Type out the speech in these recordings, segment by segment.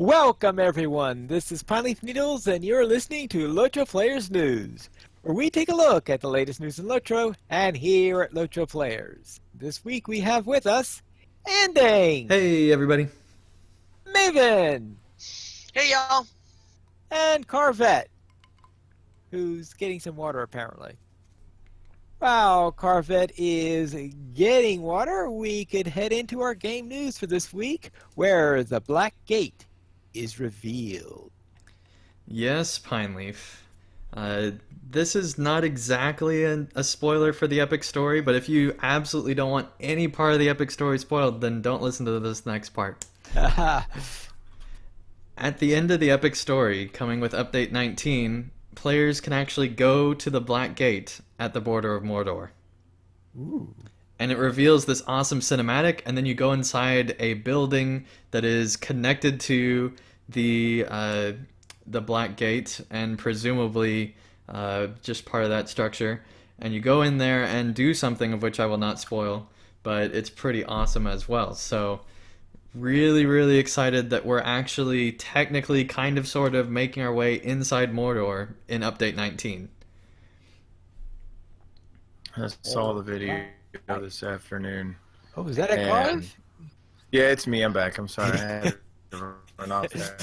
Welcome everyone, this is Pineleaf Needles and you're listening to LOTRO Players News, where we take a look at the latest news in LOTRO and here at LOTRO Players. This week we have with us Andang, Hey everybody. Maven, Hey y'all. and Carvette, who's getting some water apparently. While Carvette is getting water, we could head into our game news for this week, where the Black Gate is revealed. Yes, Pineleaf. This is not exactly a spoiler for the epic story, but if you absolutely don't want any part of the epic story spoiled, then don't listen to this next part. At the end of the epic story, coming with update 19, players can actually go to the Black Gate at the border of Mordor. Ooh. And it reveals this awesome cinematic, and then you go inside a building that is connected to the Black Gate, and presumably just part of that structure. And you go in there and do something of which I will not spoil, but it's pretty awesome as well. So really, really excited that we're actually technically kind of sort of making our way inside Mordor in update 19. I saw the video this afternoon. Oh, is that a Carv? Yeah, it's me. I'm back. I'm sorry. I had to run off there.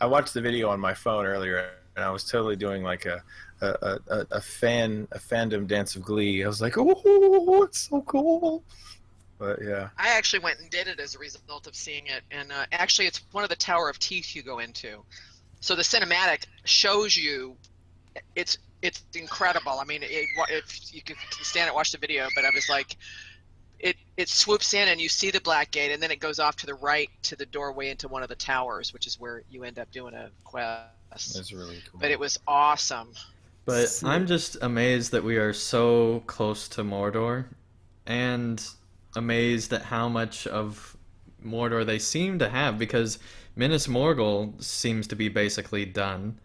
I watched the video on my phone earlier, and I was totally doing like a fandom dance of glee. I was like, oh, it's so cool. But yeah. I actually went and did it as a result of seeing it, and actually it's one of the Tower of Teeth you go into. So the cinematic shows you, it's incredible. I mean, if you can stand and watch the video, but I was like, it swoops in and you see the Black Gate, and then it goes off to the right to the doorway into one of the towers, which is where you end up doing a quest. That's really cool. But it was awesome. But I'm just amazed that we are so close to Mordor, and amazed at how much of Mordor they seem to have, because Minas Morgul seems to be basically done,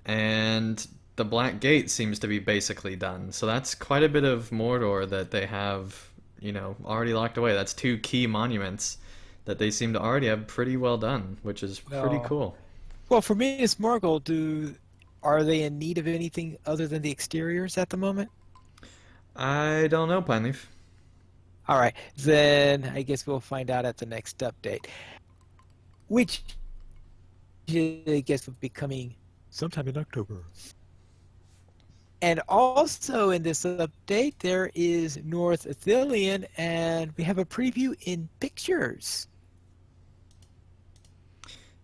and the Black Gate seems to be basically done. So that's quite a bit of Mordor that they have, already locked away. That's two key monuments that they seem to already have pretty well done, which is pretty cool. Well, for Minas Morgul, are they in need of anything other than the exteriors at the moment? I don't know, Pineleaf. All right, then I guess we'll find out at the next update, which I guess will be coming sometime in October. And also in this update, there is North Ithilien, and we have a preview in pictures.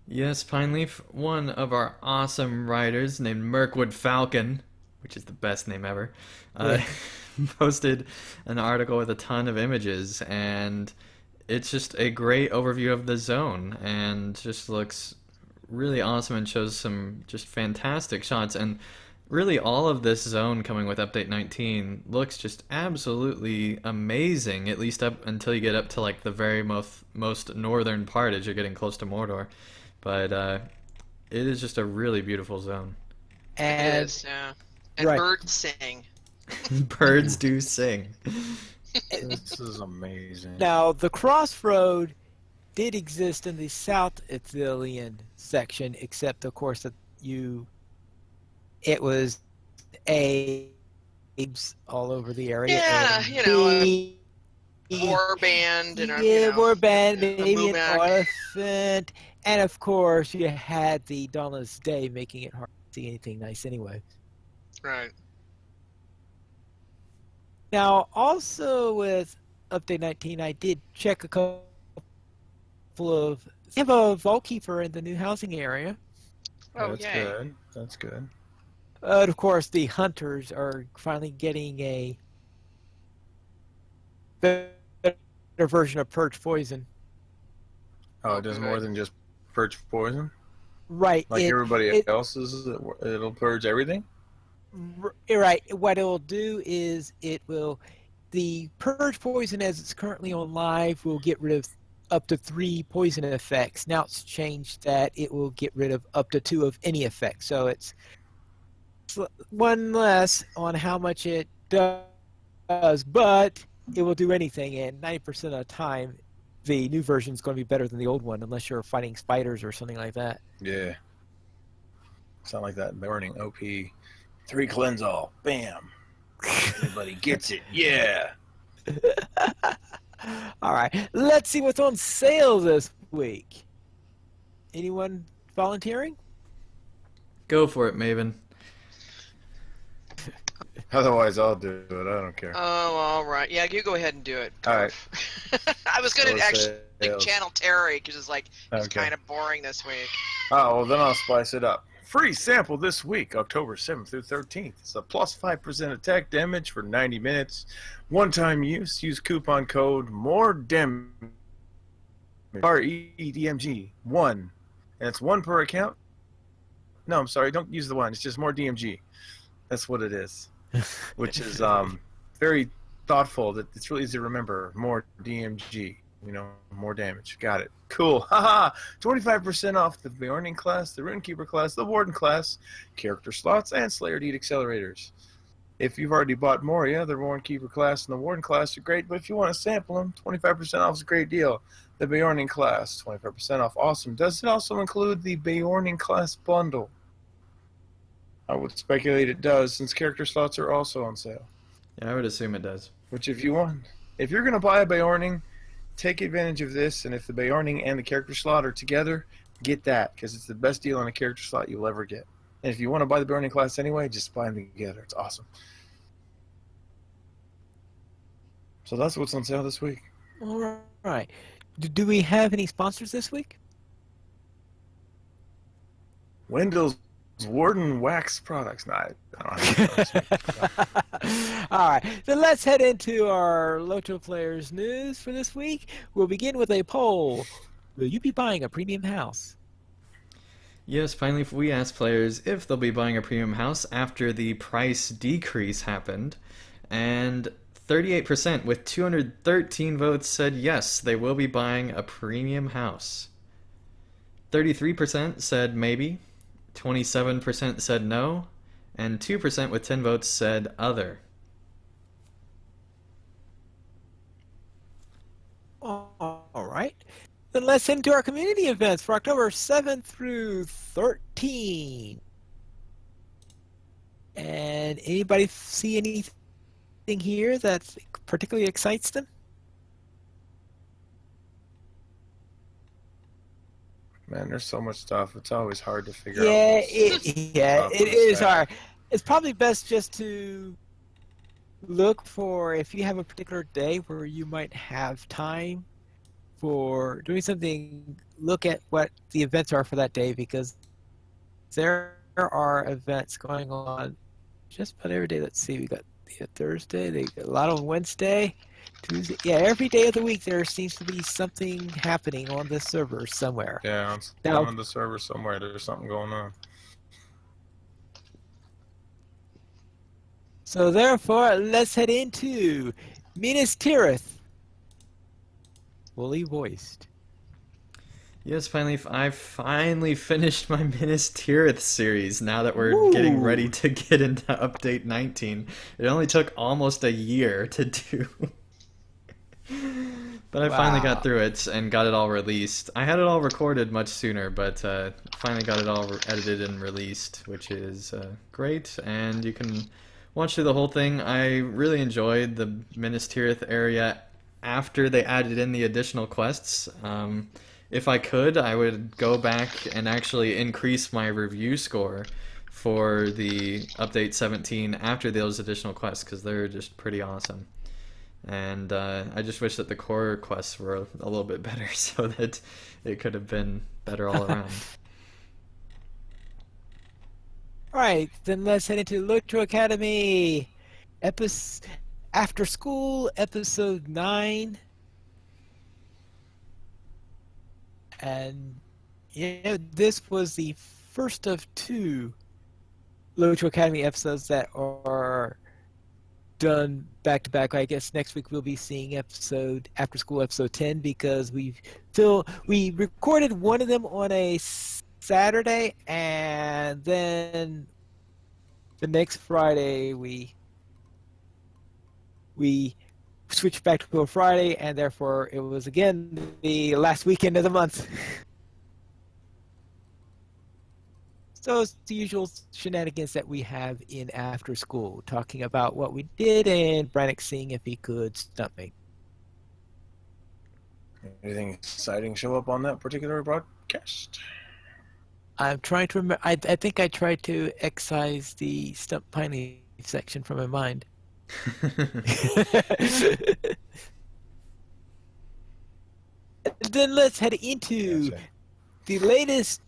Yes, Pineleaf, one of our awesome writers named Mirkwood Falcon, which is the best name ever, posted an article with a ton of images, and it's just a great overview of the zone, and just looks really awesome and shows some just fantastic shots. And really all of this zone coming with update 19 looks just absolutely amazing, at least up until you get up to like the very most northern part as you're getting close to Mordor. But it is just a really beautiful zone. And, it is, yeah. And right. birds sing. Birds do sing. This is amazing. Now, the crossroad did exist in the South Ithilien section, except, of course, that it was all over the area. Yeah, a warband and warband, maybe an Mumak. elephant, and of course you had the dawnless day, making it hard to see anything nice anyway. Right. Now, also with update 19, I did check a couple of. They have a vault keeper in the new housing area. Oh, That's yay. good. That's good. Of course, the hunters are finally getting a better version of purge poison. Oh, it does more than just purge poison? Right. Like everybody else's, it'll purge everything? Right. What it'll do is the purge poison as it's currently on live will get rid of up to 3 poison effects. Now it's changed that it will get rid of up to 2 of any effect. So it's one less on how much it does, but it will do anything, and 90% of the time the new version is going to be better than the old one, unless you're fighting spiders or something like that. Yeah. Sound like that burning OP. 3 cleanse all. Bam. Everybody gets it. Yeah. All right, let's see what's on sale this week. Anyone volunteering? Go for it, Maven. Otherwise, I'll do it. I don't care. Oh, all right. Yeah, you go ahead and do it. All right. I was going So to actually sales. channel Terry because it's like it's Okay. kind of boring this week. Oh, well, then I'll spice it up. Free sample this week, October 7th through 13th. It's a plus 5% attack damage for 90 minutes. One-time use. Use coupon code MOREDAMAGE. REDMG 1. And it's 1 per account. No, I'm sorry. Don't use the 1. It's just more DMG. That's what it is. Which is very thoughtful. That it's really easy to remember. More DMG. You know, more damage. Got it. Cool. Haha. 25% off the Bjorning class, the Runekeeper class, the Warden class, character slots, and Slayer Deed accelerators. If you've already bought Moria, the Runekeeper class and the Warden class are great, but if you want to sample them, 25% off is a great deal. The Bjorning class, 25% off. Awesome. Does it also include the Bjorning class bundle? I would speculate it does, since character slots are also on sale. Yeah, I would assume it does. Which if you want, if you're going to buy a Bjorning, take advantage of this, and if the Bjorning and the character slot are together, get that, because it's the best deal on a character slot you'll ever get. And if you want to buy the Bjorning class anyway, just buy them together. It's awesome. So that's what's on sale this week. All right. Do we have any sponsors this week? Wendell's Warden Wax Products. No, I don't have any this week. All right, then let's head into our LOTRO Players news for this week. We'll begin with a poll. Will you be buying a premium house? Yes, finally, we asked players if they'll be buying a premium house after the price decrease happened, and 38% with 213 votes said yes, they will be buying a premium house. 33% said maybe, 27% said no, and 2% with 10 votes said other. All right. Then let's head into our community events for October 7th through 13. And anybody see anything here that particularly excites them? Man, there's so much stuff. It's always hard to figure Yeah, out. it is hard. It's probably best just to look for, if you have a particular day where you might have time for doing something, look at what the events are for that day, because there are events going on just about every day. Let's see, we got Thursday, they got a lot on Wednesday, Tuesday. Yeah, every day of the week there seems to be something happening on this server somewhere. Yeah, I'm on the server somewhere. There's something going on. So therefore, let's head into Minas Tirith, fully voiced. Yes, I finally finished my Minas Tirith series now that we're getting ready to get into update 19. It only took almost a year to do. But I finally got through it and got it all released. I had it all recorded much sooner, but finally got it all edited and released, which is great. And you can watch through the whole thing. I really enjoyed the Minas Tirith area after they added in the additional quests. If I could, I would go back and actually increase my review score for the update 17 after those additional quests, because they're just pretty awesome. And I just wish that the core quests were a little bit better so that it could have been better all around. Alright, then let's head into LOTRO Academy. After School, Episode 9. And yeah, this was the first of 2 LOTRO Academy episodes that are done back to back. I guess next week we'll be seeing After School episode 10, because we recorded one of them on a Saturday, and then the next Friday we switched back to a Friday, and therefore it was again the last weekend of the month. So it's the usual shenanigans that we have in after school, talking about what we did and Brannick seeing if he could stump me. Anything exciting show up on that particular broadcast? I'm trying to remember. I think I tried to excise the stump piney section from my mind. Then let's head into Gotcha. the latest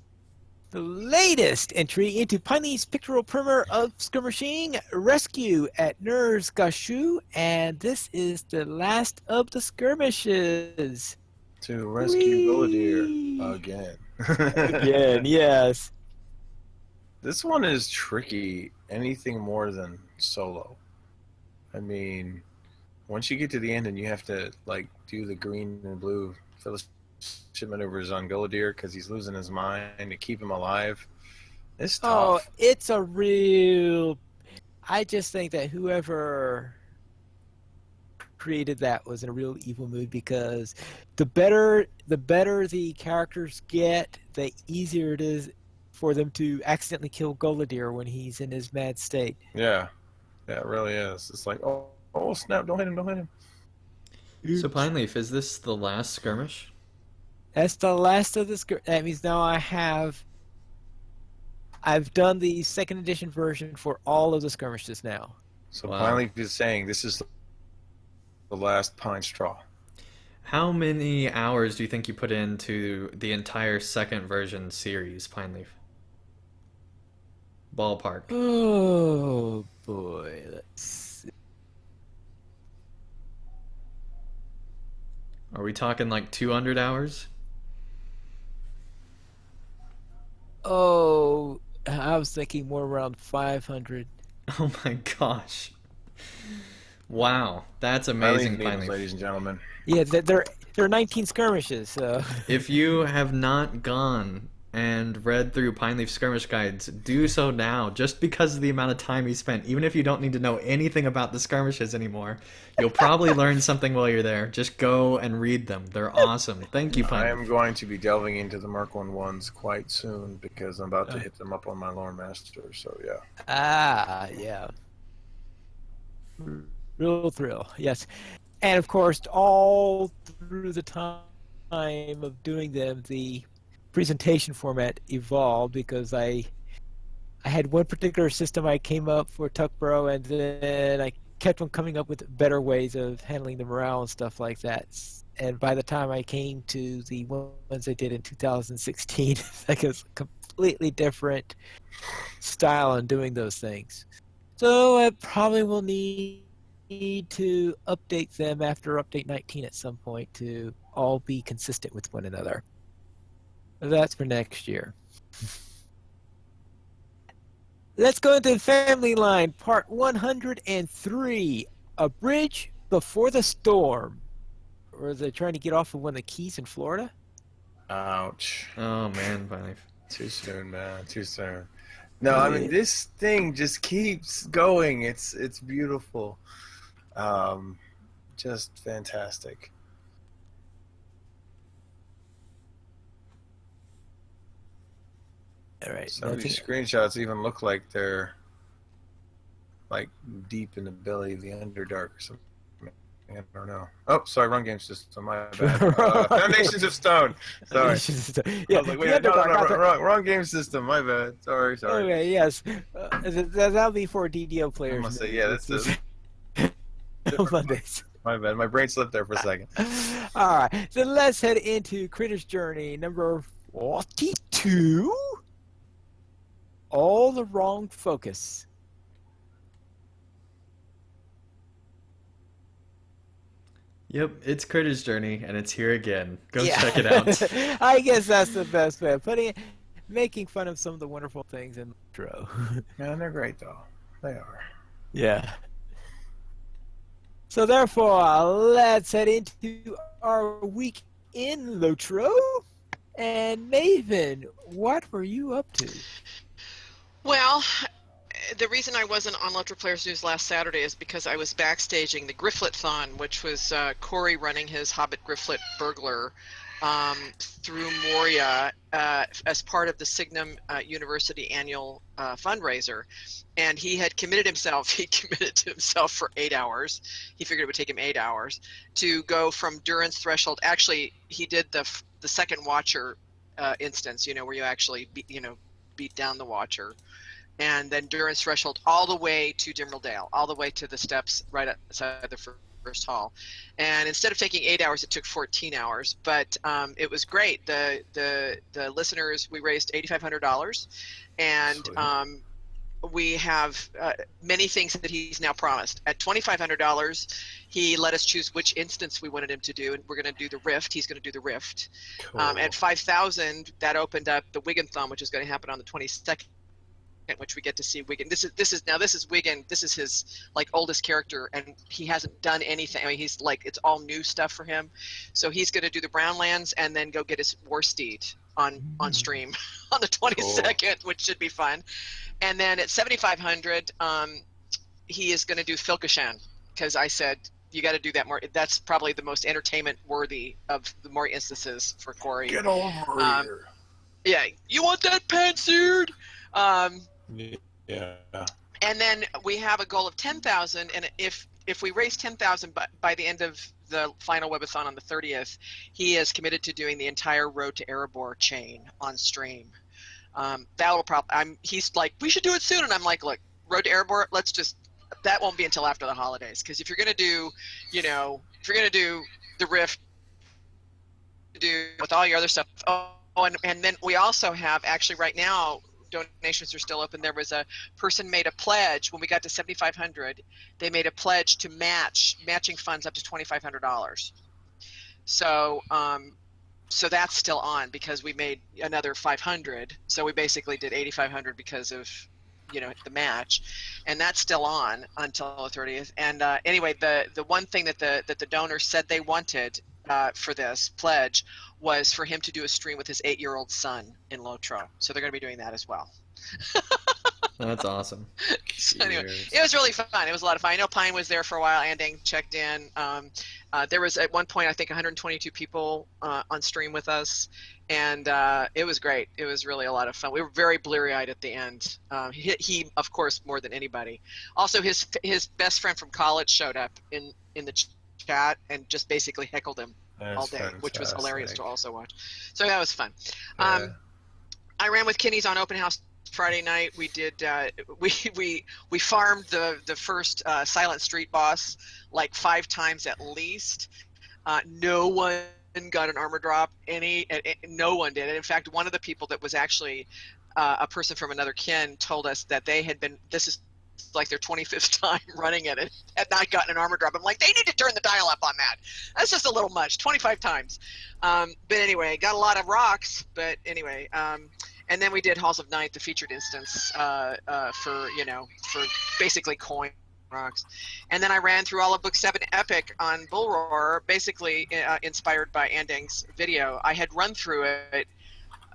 entry into Piney's pictorial primer of skirmishing rescue at Nur's Gashu, and this is the last of the skirmishes. To rescue Whee! Goliath again. Again, yes. This one is tricky. Anything more than solo. I mean, once you get to the end and you have to like do the green and blue fellowship maneuvers on Goliath because he's losing his mind to keep him alive. It's Oh, tough. it's a real. I just think that whoever created that was in a real evil mood because the better the characters get, the easier it is for them to accidentally kill Goliath when he's in his mad state. Yeah, it really is. It's like, oh snap! Don't hit him! Don't hit him! So Pineleaf, is this the last skirmish? That's the last of the skirmish. That means now I've done the second edition version for all of the skirmishes now. So Wow. finally, he's saying this is the last Pinestraw. How many hours do you think you put into the entire second version series, Pineleaf? Ballpark. Oh boy, let's see. Are we talking like 200 hours? Oh, I was thinking more around 500. Oh my gosh. Wow, that's Finally, amazing, Needles, Pineleaf. ladies and gentlemen. Yeah, there are 19 skirmishes. So If you have not gone and read through Pineleaf skirmish guides, do so now, just because of the amount of time you spent. Even if you don't need to know anything about the skirmishes anymore, you'll probably learn something while you're there. Just go and read them. They're awesome. Thank you, I Pineleaf. am going to be delving into the Merc ones quite soon because I'm about to hit them up on my Lore Master. So yeah. yeah, real thrill. Yes, and of course, all through the time of doing them, the presentation format evolved because I had one particular system I came up for Tuckborough, and then I kept on coming up with better ways of handling the morale and stuff like that. And by the time I came to the ones I did in 2016, like it was a completely different style in doing those things. So I probably will need to update them after update 19 at some point to all be consistent with one another. That's for next year. Let's go into Family Line, part 103, A Bridge Before the Storm. Or is it trying to get off of one of the keys in Florida? Ouch. Oh man, Pineleaf. Too soon, man. Too soon. No, I mean this thing just keeps going. It's beautiful. Just fantastic. All right. Some of these screenshots even look like they're like deep in the belly of the Underdark or something. I don't know. Oh, sorry, wrong game system. My bad. Foundations of Stone. Sorry. Yeah, I was like, wait, no, wrong game system. My bad. Sorry. Okay, yes. That'll be for DDO players. I must say, yeah, that's Mondays. my bad. My brain slipped there for a second. All right, so let's head into Critter's Journey number 42. All the Wrong Focus. Yep, it's Critter's Journey, and it's here again. Go check it out. I guess that's the best way of putting it. Making fun of some of the wonderful things in LOTRO. Man, they're great though. They are. Yeah. So therefore, let's head into our week in LOTRO. And Maven, what were you up to? Well, the reason I wasn't on LOTRO Players News last Saturday is because I was backstaging the Grifflet-thon, which was Corey running his Hobbit Grifflet Burglar through Moria as part of the Signum University annual fundraiser. And he had committed himself, for 8 hours. He figured it would take him 8 hours to go from Durin's Threshold. Actually, he did the second Watcher instance, where you actually beat down the Watcher. And then Durin's Threshold all the way to Dimril Dale, all the way to the steps right outside the first hall. And instead of taking 8 hours, it took 14 hours. But it was great. The listeners, we raised $8,500, and we have many things that he's now promised. At $2,500, he let us choose which instance we wanted him to do, and we're going to do the Rift. He's going to do the Rift. Cool. At $5,000, that opened up the Wigan-thon, which is going to happen on the 22nd. Which we get to see Wigan. This is Wigan. This is his oldest character, and he hasn't done anything. I mean, he's it's all new stuff for him. So he's going to do the Brownlands and then go get his war steed on stream on the 22nd, which should be fun. And then at 7,500, he is going to do Filkashan, because I said you got to do that more. That's probably the most entertainment worthy of the more instances for Corey. Get over here. Yeah, you want that pan-seared? Yeah. And then we have a goal of 10,000, and if we raise 10,000 by the end of the final webathon on the 30th, he is committed to doing the entire Road to Erebor chain on stream. That'll probably. He's like, we should do it soon, and I'm like, look, Road to Erebor, that won't be until after the holidays, because if you're gonna do, the Rift, do with all your other stuff. And then we also have, actually right now, donations are still open. There was a person made a pledge when we got to 7,500. They made a pledge to matching funds up to $2,500. So that's still on, because we made another 500. So we basically did 8,500 because of the match, and that's still on until the 30th. And anyway, the one thing that the donors said they wanted for this pledge was for him to do a stream with his 8-year-old son in LOTRO. So they're going to be doing that as well. That's awesome. So anyway, it was really fun. It was a lot of fun. I know Pine was there for a while. Andang checked in. There was at one point, I think, 122 people on stream with us, and it was great. It was really a lot of fun. We were very bleary-eyed at the end. He, of course, more than anybody. Also, his best friend from college showed up in the chat and just basically heckled him all day, which was hilarious to also watch. So that was fun. Yeah. I ran with Kinneys on open house Friday night. We did we farmed the first Silent Street boss like 5 times at least. No one got an armor drop. No one did. And in fact, one of the people that was actually a person from another kin told us that they had been. This is like their 25th time running it and had not gotten an armor drop. I'm like, they need to turn the dial up on that. That's just a little much. 25 times. But anyway, got a lot of rocks. But anyway, and then we did Halls of Night, the featured instance for basically coin rocks. And then I ran through all of Book 7 Epic on Bull Roar, basically inspired by Andang's video. I had run through it,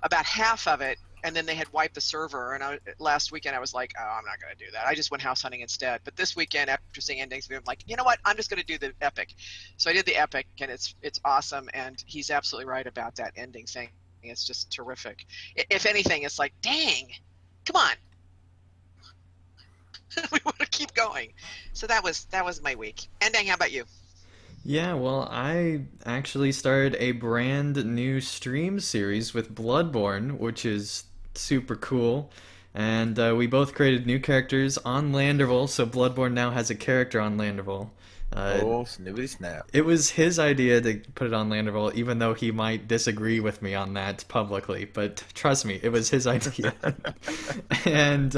about half of it, and then they had wiped the server. And last weekend I was like, oh, I'm not going to do that. I just went house hunting instead. But this weekend, after seeing Andang's video, I'm like, you know what? I'm just going to do the Epic. So I did the Epic, and it's awesome. And he's absolutely right about that ending thing. It's just terrific. If anything, it's like, dang, come on. We want to keep going. So that was my week. Andang, how about you? Yeah, well, I actually started a brand new stream series with Bloodborne, which is super cool. And we both created new characters on Landerville, so Bloodborne now has a character on Landerville. Snippity snap. It was his idea to put it on Landerville, even though he might disagree with me on that publicly. But trust me, it was his idea. And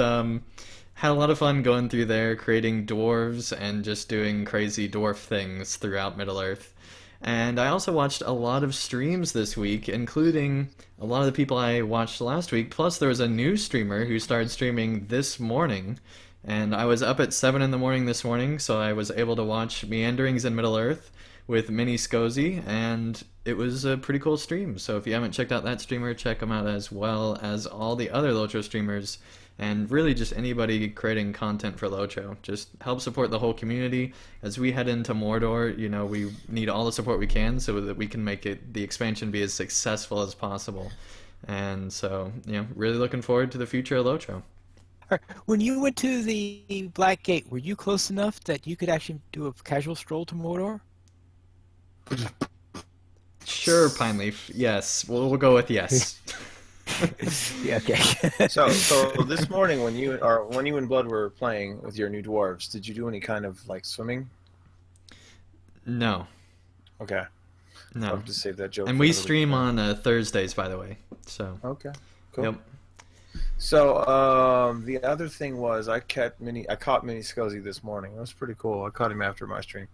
had a lot of fun going through there, creating dwarves and just doing crazy dwarf things throughout Middle-earth. And I also watched a lot of streams this week, including a lot of the people I watched last week. Plus, there was a new streamer who started streaming this morning. And I was up at 7 in the morning this morning, so I was able to watch Meanderings in Middle-earth, with Mini Scozy, and it was a pretty cool stream. So if you haven't checked out that streamer, check him out, as well as all the other LOTRO streamers, and really just anybody creating content for LOTRO. Just help support the whole community. As we head into Mordor, we need all the support we can so that we can make the expansion be as successful as possible. And so, really looking forward to the future of LOTRO. When you went to the Black Gate, were you close enough that you could actually do a casual stroll to Mordor? Sure, Pineleaf. Yes, we'll go with yes. Yeah, okay. So this morning when you and Blood were playing with your new dwarves, did you do any kind of like swimming? No. Okay. No. I'll have to save that joke. And for we another stream week. on Thursdays, by the way. So. Okay. Cool. Yep. So the other thing was I caught Mini Scozy this morning. It was pretty cool. I caught him after my stream.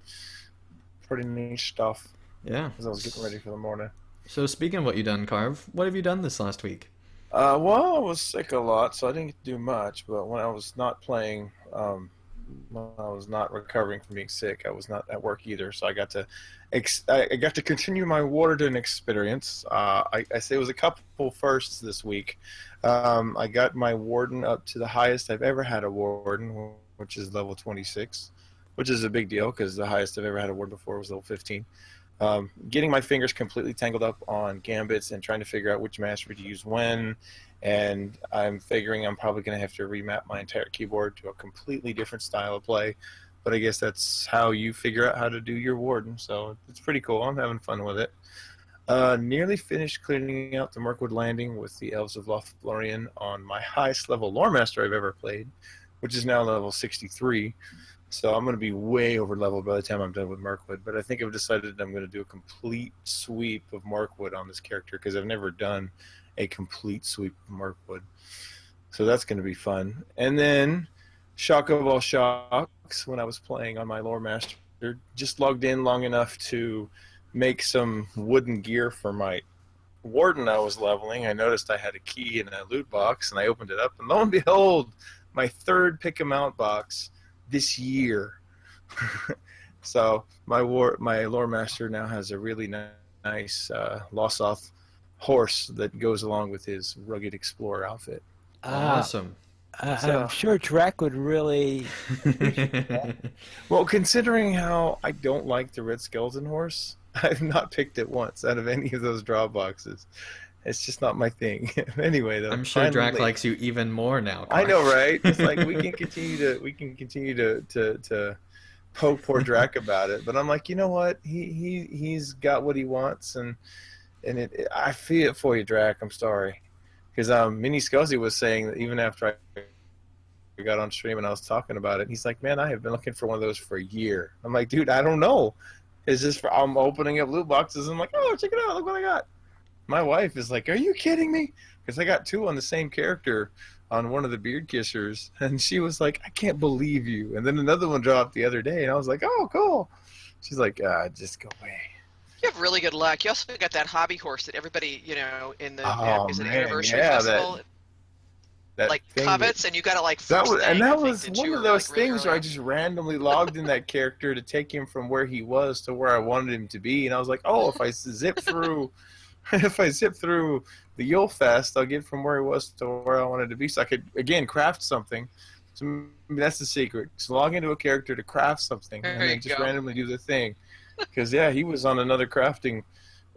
Pretty neat stuff. Yeah. As I was getting ready for the morning. So speaking of what you done, Carve, what have you done this last week? Well, I was sick a lot, so I didn't get to do much. But when I was not playing, when I was not recovering from being sick, I was not at work either. So I got to continue my Warden experience. I say it was a couple firsts this week. I got my Warden up to the highest I've ever had a Warden, which is level 26, which is a big deal because the highest I've ever had a Warden before was level 15. Getting my fingers completely tangled up on gambits and trying to figure out which mastery to use when, and I'm figuring I'm probably going to have to remap my entire keyboard to a completely different style of play, but I guess that's how you figure out how to do your Warden, so it's pretty cool. I'm having fun with it. Nearly finished cleaning out the Mirkwood Landing with the Elves of Lothlorien on my highest level Lore Master I've ever played, which is now level 63. So I'm going to be way over leveled by the time I'm done with Mirkwood. But I think I've decided I'm going to do a complete sweep of Mirkwood on this character because I've never done a complete sweep of Mirkwood. So that's going to be fun. And then, shock of all shocks, when I was playing on my Lore Master, just logged in long enough to make some wooden gear for my Warden I was leveling. I noticed I had a key in a loot box, and I opened it up, and lo and behold, my third pick-a-mount box this year. So my Lore Master now has a really nice Lossoth horse that goes along with his rugged explorer outfit. Awesome. I'm sure Drac would really... Well, considering how I don't like the Red Skeleton horse, I've not picked it once out of any of those draw boxes. It's just not my thing. Anyway, though, I'm sure finally, Drac likes you even more now, Carve. I know, right? It's like we can continue to poke poor Drac about it, but I'm like, you know what? He's got what he wants, and I feel it for you, Drac. I'm sorry, because Mini Scozy was saying that even after I got on stream and I was talking about it, he's like, man, I have been looking for one of those for a year. I'm like, dude, I don't know. It's just I'm opening up loot boxes and I'm like, oh, check it out, look what I got. My wife is like, are you kidding me? Because I got two on the same character on one of the Beard Kissers, and she was like, I can't believe you. And then another one dropped the other day, and I was like, oh, cool. She's like, just go away. You have really good luck. You also got that hobby horse that everybody, in the is it man, anniversary yeah, festival, that like thing covets, and you got it like that first was, thing, and I that think, was didn't one you, of or, those like, really things where I early just randomly logged in that character to take him from where he was to where I wanted him to be, and I was like, oh, if I zip through the Yulefest, I'll get from where he was to where I wanted to be, so I could again craft something. So maybe that's the secret. Just log into a character to craft something, and There then you just go. randomly do the thing. Because yeah, he was on another crafting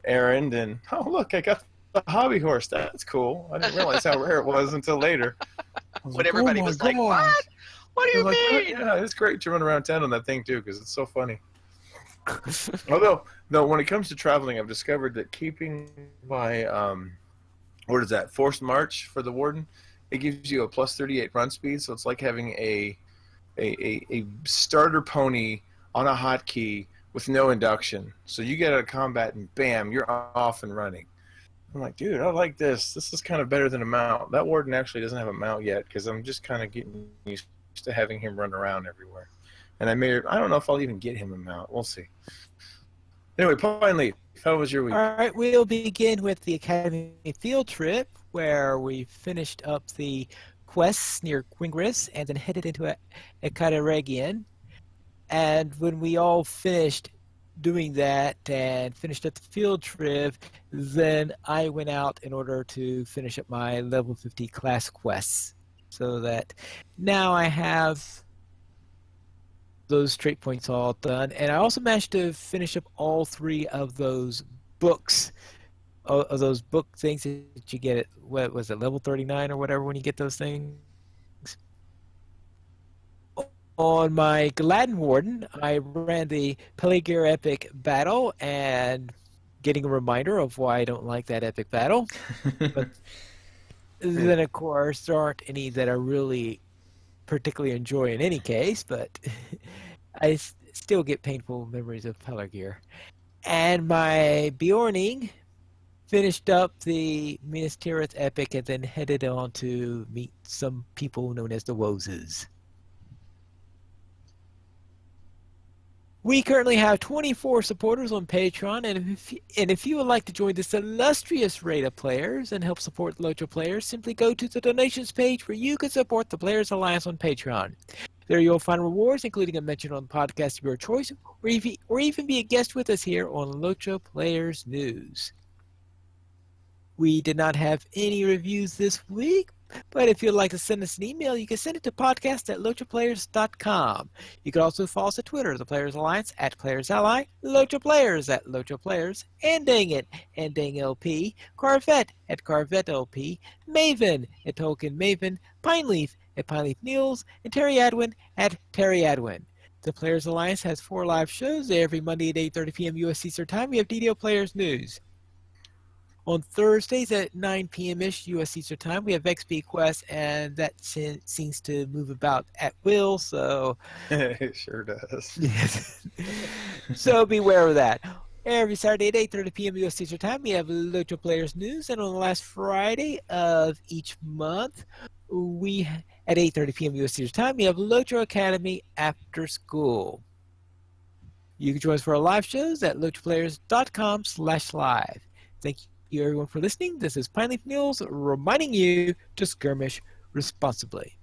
errand, and oh look, I got the hobby horse. That's cool. I didn't realize how rare it was until later. I was when like, everybody oh my was like, gosh. what? What do you I'm like, mean? yeah, it's great to run around town on that thing too, because it's so funny. Although, no, when it comes to traveling, I've discovered that keeping my what is that, forced march for the Warden, it gives you a plus 38 run speed, so it's like having a starter pony on a hotkey with no induction. So you get out of combat and bam, you're off and running. I'm like, dude, I like this. This is kind of better than a mount. That Warden actually doesn't have a mount yet because I'm just kind of getting used to having him run around everywhere. And I don't know if I'll even get him a mount. We'll see. Anyway, finally, how was your week? All right, we'll begin with the Academy field trip, where we finished up the quests near Quingris and then headed into Ekateregion. And when we all finished doing that and finished up the field trip, then I went out in order to finish up my level 50 class quests. So that now I have those trait points all done. And I also managed to finish up all 3 of those books, of those book things that you get at, what was it, level 39 or whatever when you get those things. On my Gladden Warden, I ran the Pelagear Epic Battle and getting a reminder of why I don't like that epic battle. But then, of course, there aren't any that I really particularly enjoy in any case, but I still get painful memories of Pelagear. And my Bjorning finished up the Minas Tirith Epic and then headed on to meet some people known as the Woses. We currently have 24 supporters on Patreon, and if you would like to join this illustrious rate of players and help support LOTRO players, simply go to the donations page where you can support the Players Alliance on Patreon. There you'll find rewards, including a mention on the podcast of your choice, or even be a guest with us here on LOTRO Players News. We did not have any reviews this week, but if you'd like to send us an email, you can send it to podcast@lotroplayers.com. You can also follow us at Twitter, the Players Alliance, at Players Ally, LOTRO Players, at LOTRO Players, and Dang It, and Dang LP, Carvet, at Carvet LP, Maven, at Tolkien Maven, Pineleaf, at Pineleaf News, and Terry Adwin, at Terry Adwin. The Players Alliance has 4 live shows every Monday at 8:30 p.m. U.S. Eastern Time. We have DDO Players News. On Thursdays at 9 p.m.-ish U.S. Eastern Time, we have XP Quest, and that seems to move about at will, so... It sure does. Yes. So beware of that. Every Saturday at 8:30 p.m. U.S. Eastern Time, we have LOTRO Players News, and on the last Friday of each month, at 8:30 p.m. U.S. Eastern Time, we have LOTRO Academy After School. You can join us for our live shows at lotroplayers.com/live. Thank you everyone for listening. This is Pineleaf News reminding you to skirmish responsibly.